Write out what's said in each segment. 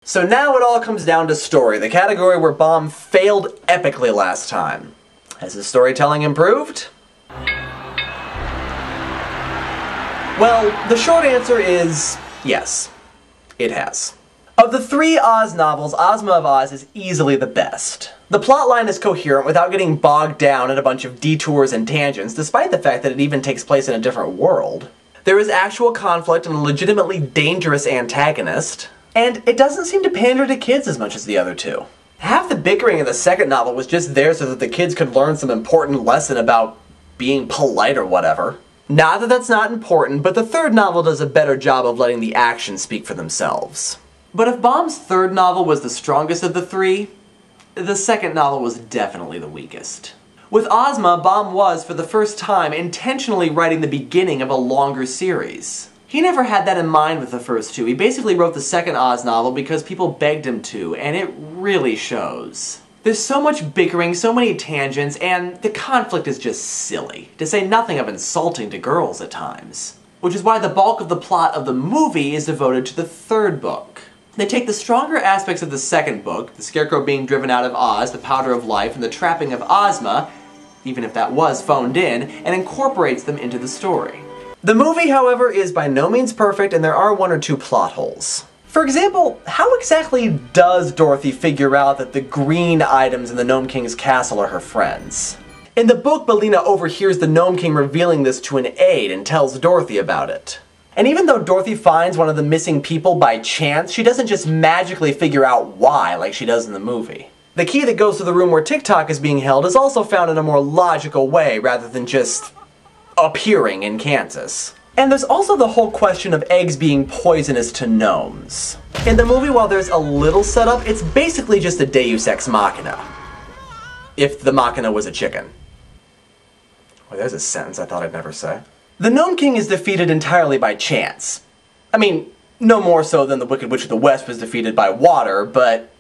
So now it all comes down to story, the category where Baum failed epically last time. Has his storytelling improved? Well, the short answer is yes, it has. Of the 3 Oz novels, Ozma of Oz is easily the best. The plotline is coherent without getting bogged down in a bunch of detours and tangents, despite the fact that it even takes place in a different world. There is actual conflict and a legitimately dangerous antagonist, and it doesn't seem to pander to kids as much as the other 2. Half the bickering in the second novel was just there so that the kids could learn some important lesson about being polite or whatever. Not that that's not important, but the third novel does a better job of letting the actions speak for themselves. But if Baum's third novel was the strongest of the 3, the second novel was definitely the weakest. With Ozma, Baum was, for the first time, intentionally writing the beginning of a longer series. He never had that in mind with the first 2. He basically wrote the second Oz novel because people begged him to, and it really shows. There's so much bickering, so many tangents, and the conflict is just silly, to say nothing of insulting to girls at times. Which is why the bulk of the plot of the movie is devoted to the third book. They take the stronger aspects of the second book, the Scarecrow being driven out of Oz, the Powder of Life, and the trapping of Ozma, even if that was phoned in, and incorporates them into the story. The movie, however, is by no means perfect, and there are 1 or 2 plot holes. For example, how exactly does Dorothy figure out that the green items in the Gnome King's castle are her friends? In the book, Billina overhears the Gnome King revealing this to an aide and tells Dorothy about it. And even though Dorothy finds one of the missing people by chance, she doesn't just magically figure out why like she does in the movie. The key that goes to the room where TikTok is being held is also found in a more logical way rather than just appearing in Kansas. And there's also the whole question of eggs being poisonous to gnomes. In the movie, while there's a little setup, it's basically just a deus ex machina. If the machina was a chicken. Well, there's a sentence I thought I'd never say. The Gnome King is defeated entirely by chance. I mean, no more so than the Wicked Witch of the West was defeated by water, but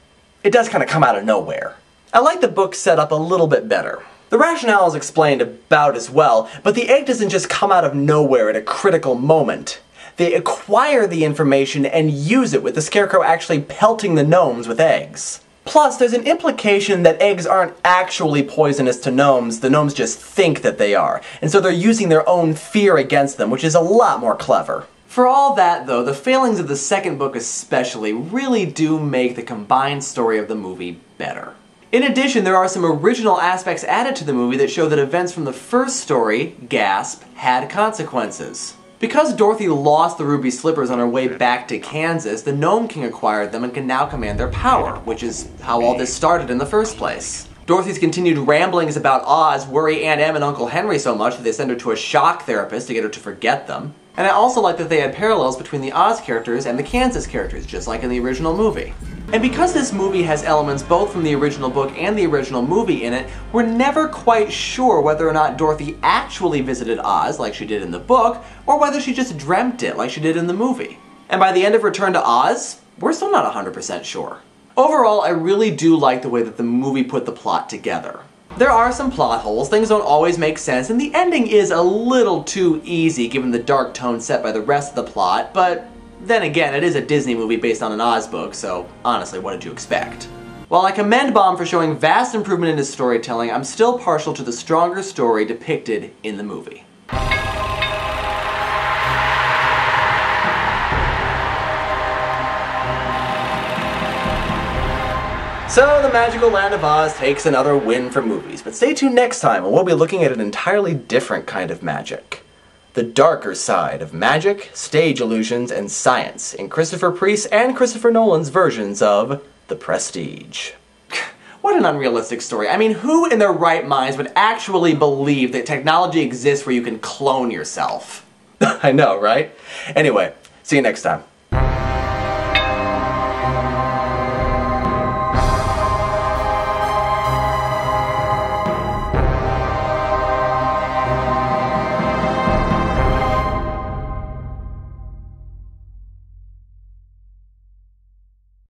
it does kind of come out of nowhere. I like the book set up a little bit better. The rationale is explained about as well, but the egg doesn't just come out of nowhere at a critical moment. They acquire the information and use it, with the Scarecrow actually pelting the gnomes with eggs. Plus, there's an implication that eggs aren't actually poisonous to gnomes, the gnomes just think that they are, and so they're using their own fear against them, which is a lot more clever. For all that, though, the failings of the second book especially really do make the combined story of the movie better. In addition, there are some original aspects added to the movie that show that events from the first story, Gasp, had consequences. Because Dorothy lost the ruby slippers on her way back to Kansas, the Gnome King acquired them and can now command their power, which is how all this started in the first place. Dorothy's continued ramblings about Oz worry Aunt Em and Uncle Henry so much that they send her to a shock therapist to get her to forget them. And I also like that they had parallels between the Oz characters and the Kansas characters, just like in the original movie. And because this movie has elements both from the original book and the original movie in it, we're never quite sure whether or not Dorothy actually visited Oz, like she did in the book, or whether she just dreamt it, like she did in the movie. And by the end of Return to Oz, we're still not 100% sure. Overall, I really do like the way that the movie put the plot together. There are some plot holes, things don't always make sense, and the ending is a little too easy given the dark tone set by the rest of the plot, but then again, it is a Disney movie based on an Oz book, so honestly, what did you expect? While I commend Baum for showing vast improvement in his storytelling, I'm still partial to the stronger story depicted in the movie. So, the magical land of Oz takes another win for movies, but stay tuned next time when we'll be looking at an entirely different kind of magic. The darker side of magic, stage illusions, and science in Christopher Priest and Christopher Nolan's versions of The Prestige. What an unrealistic story. I mean, who in their right minds would actually believe that technology exists where you can clone yourself? I know, right? Anyway, see you next time.